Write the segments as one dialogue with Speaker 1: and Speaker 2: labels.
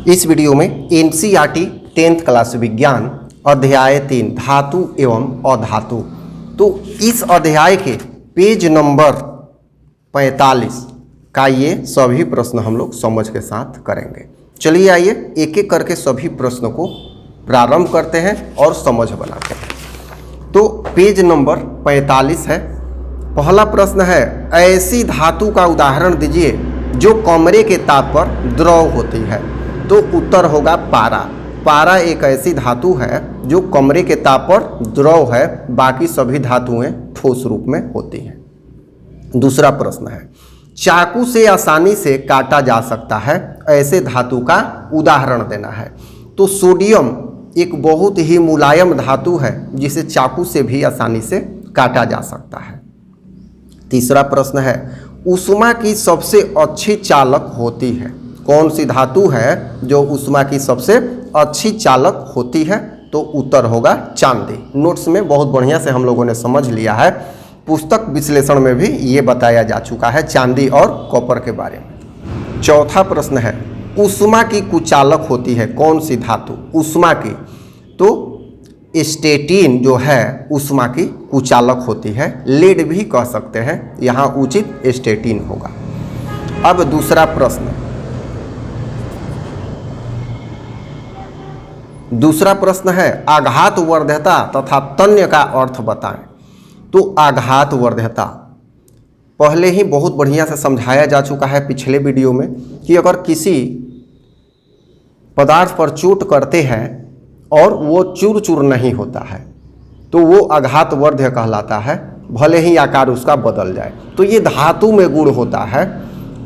Speaker 1: इस वीडियो में NCERT 10th class विज्ञान अध्याय 3 धातु एवं अधातु, तो इस अध्याय के पेज नंबर 45 का ये सभी प्रश्न हम लोग समझ के साथ करेंगे। चलिए आइए एक एक करके सभी प्रश्नों को प्रारंभ करते हैं और समझ बनाते हैं। तो पेज नंबर 45 है। पहला प्रश्न है, ऐसी धातु का उदाहरण दीजिए जो कमरे के ताप पर द्रव होती है। तो उत्तर होगा पारा। पारा एक ऐसी धातु है जो कमरे के ताप पर द्रव है, बाकी सभी धातुएं ठोस रूप में होती हैं। दूसरा प्रश्न है, चाकू से आसानी से काटा जा सकता है, ऐसे धातु का उदाहरण देना है। तो सोडियम एक बहुत ही मुलायम धातु है जिसे चाकू से भी आसानी से काटा जा सकता है। तीसरा प्रश्न है, ऊष्मा की सबसे अच्छी चालक होती है। कौन सी धातु है जो ऊष्मा की सबसे अच्छी चालक होती है? तो उत्तर होगा चांदी। नोट्स में बहुत बढ़िया से हम लोगों ने समझ लिया है, पुस्तक विश्लेषण में भी ये बताया जा चुका है चांदी और कॉपर के बारे में। चौथा प्रश्न है, ऊष्मा की कुचालक होती है कौन सी धातु? ऊष्मा की, तो स्टेटिन जो है ऊष्मा की कुचालक होती है। लेड भी कह सकते हैं, यहाँ उचित स्टेटिन होगा। अब दूसरा प्रश्न, है आघातवर्ध्यता तथा तन्य का अर्थ बताएं। तो आघातवर्ध्यता पहले ही बहुत बढ़िया से समझाया जा चुका है पिछले वीडियो में कि अगर किसी पदार्थ पर चोट करते हैं और वो चूर चूर नहीं होता है तो वो आघातवर्ध्य कहलाता है, भले ही आकार उसका बदल जाए। तो ये धातु में गुण होता है।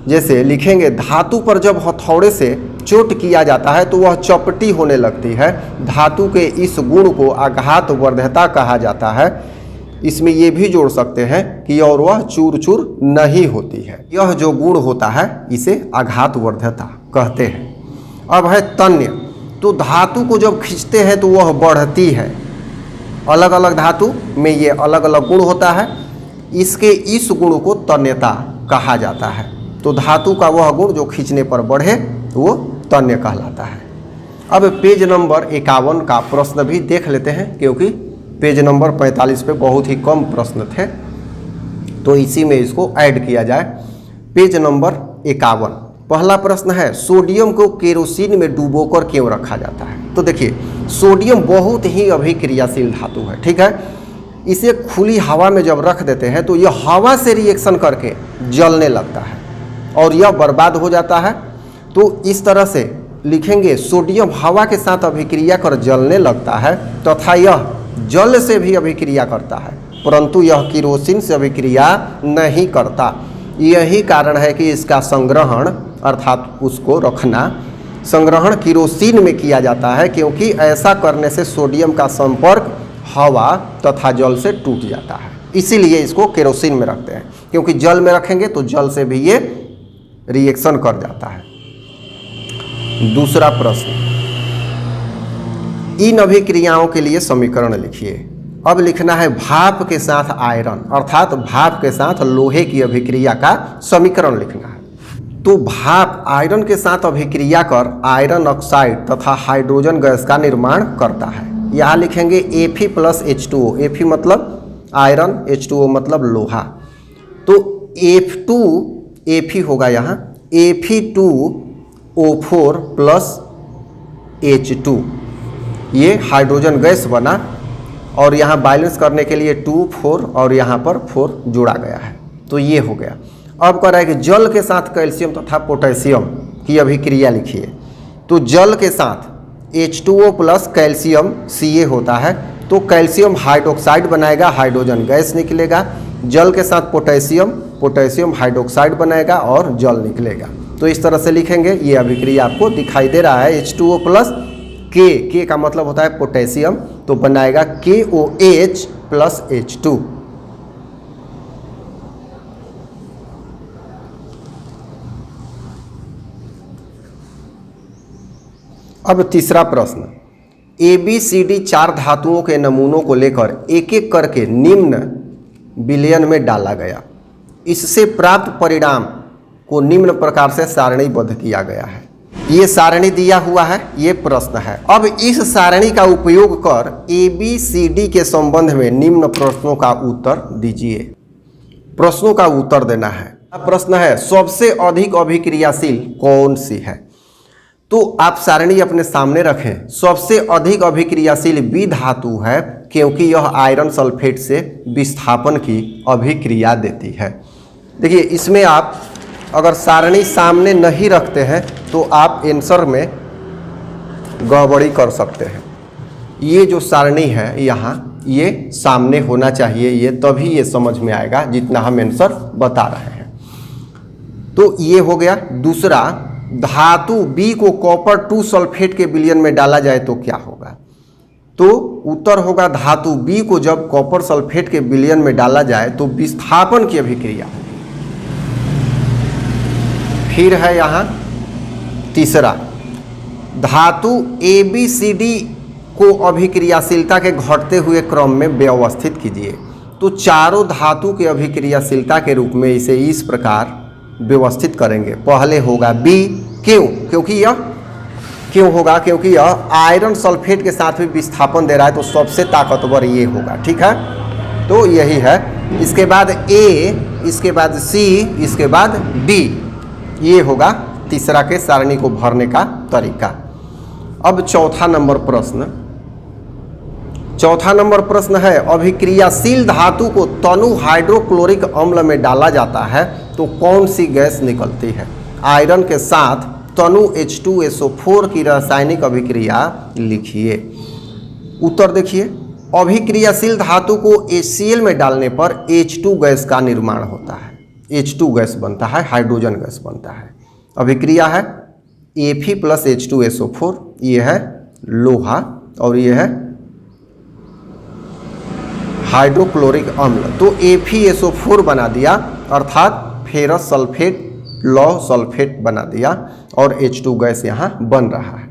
Speaker 1: जैसे लिखेंगे, धातु पर जब हथौड़े से चोट किया जाता है तो वह चपटी होने लगती है। धातु के इस गुण को आघातवर्ध्यता कहा जाता है। इसमें ये भी जोड़ सकते हैं कि और वह चूर चूर नहीं होती है। यह जो गुण होता है इसे आघातवर्ध्यता कहते हैं। अब है तन्य। तो धातु को जब खींचते हैं तो वह बढ़ती है। अलग अलग धातु में ये अलग अलग गुण होता है, इसके इस गुण को तन्यता कहा जाता है। तो धातु का वह गुण जो खींचने पर बढ़े वो तन्य कहलाता है। अब पेज नंबर 51 का प्रश्न भी देख लेते हैं, क्योंकि पेज नंबर 45 पे बहुत ही कम प्रश्न थे तो इसी में इसको ऐड किया जाए। पेज नंबर 51, पहला प्रश्न है, सोडियम को केरोसिन में डुबोकर क्यों रखा जाता है? तो देखिए, सोडियम बहुत ही अभिक्रियाशील धातु है, ठीक है। इसे खुली हवा में जब रख देते हैं तो यह हवा से रिएक्शन करके जलने लगता है और यह बर्बाद हो जाता है। तो इस तरह से लिखेंगे, सोडियम हवा के साथ अभिक्रिया कर जलने लगता है तथा यह जल से भी अभिक्रिया करता है, परंतु यह केरोसिन से अभिक्रिया नहीं करता। यही कारण है कि इसका संग्रहण अर्थात उसको रखना, संग्रहण केरोसिन में किया जाता है, क्योंकि ऐसा करने से सोडियम का संपर्क हवा तथा जल से टूट जाता है। इसीलिए इसको केरोसिन में रखते हैं, क्योंकि जल में रखेंगे तो जल से भी ये रिएक्शन कर जाता है। दूसरा प्रश्न, इन अभिक्रियाओं के लिए समीकरण लिखिए। अब लिखना है भाप के साथ आयरन, अर्थात भाप के साथ लोहे की अभिक्रिया का समीकरण लिखना है। तो भाप आयरन के साथ अभिक्रिया कर आयरन ऑक्साइड तथा हाइड्रोजन गैस का निर्माण करता है। यहाँ लिखेंगे Fe+H2O। Fe मतलब आयरन, H2O मतलब लोहा। तो Fe होगा यहाँ Fe2O4 + H2, ये हाइड्रोजन गैस बना और यहाँ बैलेंस करने के लिए 2 4 और यहाँ पर 4 जोड़ा गया है, तो ये हो गया। अब कह रहा है कि जल के साथ कैल्शियम तथा पोटेशियम की अभिक्रिया लिखिए। तो जल के साथ H2O + कैल्शियम Ca होता है, तो कैल्शियम हाइड्रोक्साइड बनाएगा, हाइड्रोजन गैस निकलेगा। जल के साथ पोटेशियम, पोटेशियम हाइड्रोक्साइड बनाएगा और जल निकलेगा। तो इस तरह से लिखेंगे। ये अभिक्रिया आपको दिखाई दे रहा है, H2O + K का मतलब होता है पोटेशियम, तो बनाएगा KOH + H2। अब तीसरा प्रश्न, ABCD 4 धातुओं के नमूनों को लेकर एक एक करके निम्न विलयन में डाला गया। इससे प्राप्त परिणाम को निम्न प्रकार से सारणीबद्ध किया गया है। ये सारणी दिया हुआ है, ये प्रश्न है। अब इस सारणी का उपयोग कर ABCD के संबंध में निम्न प्रश्नों का उत्तर दीजिए। प्रश्नों का उत्तर देना है। अब प्रश्न है सबसे अधिक अभिक्रियाशील कौन सी है। तो आप सारणी अपने सामने रखें। सबसे अधिक अभिक्रियाशील बी धातु है क्योंकि यह आयरन सल्फेट से विस्थापन की अभिक्रिया देती है। देखिए इसमें आप अगर सारणी सामने नहीं रखते हैं तो आप आंसर में गड़बड़ी कर सकते हैं। ये जो सारणी है यहाँ ये सामने होना चाहिए, ये तभी ये समझ में आएगा जितना हम आंसर बता रहे हैं। तो ये हो गया। दूसरा, धातु बी को कॉपर 2 सल्फेट के विलयन में डाला जाए तो क्या होगा। तो उत्तर होगा धातु बी को जब कॉपर सल्फेट के विलयन में डाला जाए तो विस्थापन की अभिक्रिया। फिर है यहाँ तीसरा, धातु ABCD को अभिक्रियाशीलता के घटते हुए क्रम में व्यवस्थित कीजिए। तो चारों धातु के अभिक्रियाशीलता के रूप में इसे इस प्रकार व्यवस्थित करेंगे। पहले होगा बी, क्यों, क्योंकि यह क्यों होगा, क्योंकि यह आयरन सल्फेट के साथ भी विस्थापन दे रहा है तो सबसे ताकतवर ये होगा। ठीक है, तो यही है। इसके बाद A, इसके बाद C, इसके बाद D, ये होगा तीसरा के सारणी को भरने का तरीका। अब चौथा नंबर प्रश्न है अभिक्रियाशील धातु को तनु हाइड्रोक्लोरिक अम्ल में डाला जाता है तो कौन सी गैस निकलती है। आयरन के साथ तनु H2SO4 की रासायनिक अभिक्रिया लिखिए। उत्तर देखिए, अभिक्रियाशील धातु को HCl में डालने पर H2 गैस का निर्माण होता है। H2 गैस बनता है, हाइड्रोजन गैस बनता है। अभिक्रिया है Fe + H2SO4, ये है लोहा और ये है हाइड्रोक्लोरिक अम्ल। तो FeSO4 बना दिया अर्थात फेरस सल्फेट लौह सल्फेट बना दिया और H2 गैस यहाँ बन रहा है।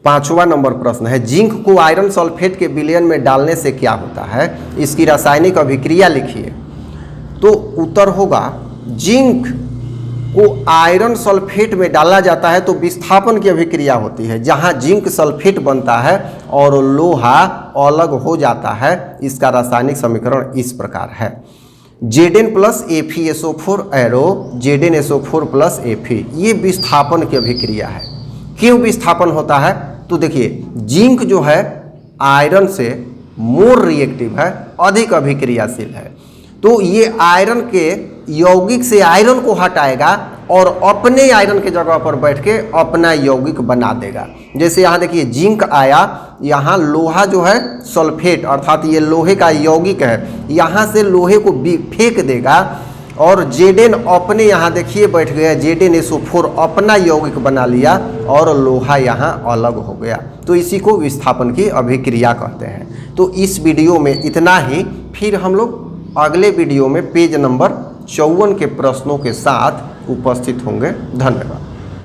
Speaker 1: पांचवा नंबर प्रश्न है जिंक को आयरन सल्फेट के विलयन में डालने से क्या होता है, इसकी रासायनिक अभिक्रिया लिखिए। तो उत्तर होगा जिंक को आयरन सल्फेट में डाला जाता है तो विस्थापन की अभिक्रिया होती है। जहां जिंक सल्फेट बनता है और लोहा अलग हो जाता है, इसका रासायनिक समीकरण इस प्रकार है Zn + FeSO4 arrow ZnSO4 + Fe। ये विस्थापन की अभिक्रिया है। क्यों विस्थापन होता है, तो देखिए जिंक जो है आयरन से मोर रिएक्टिव है, अधिक अभिक्रियाशील है। तो ये आयरन के यौगिक से आयरन को हटाएगा और अपने आयरन के जगह पर बैठ के अपना यौगिक बना देगा। जैसे यहाँ देखिए जिंक आया, यहाँ लोहा जो है सल्फेट अर्थात ये लोहे का यौगिक है, यहाँ से लोहे को फेंक देगा और Zn अपने यहाँ देखिए बैठ गया, ZnSO4 अपना यौगिक बना लिया और लोहा यहाँ अलग हो गया। तो इसी को विस्थापन की अभिक्रिया कहते हैं। तो इस वीडियो में इतना ही, फिर हम लोग अगले वीडियो में पेज नंबर 54 के प्रश्नों के साथ उपस्थित होंगे। धन्यवाद।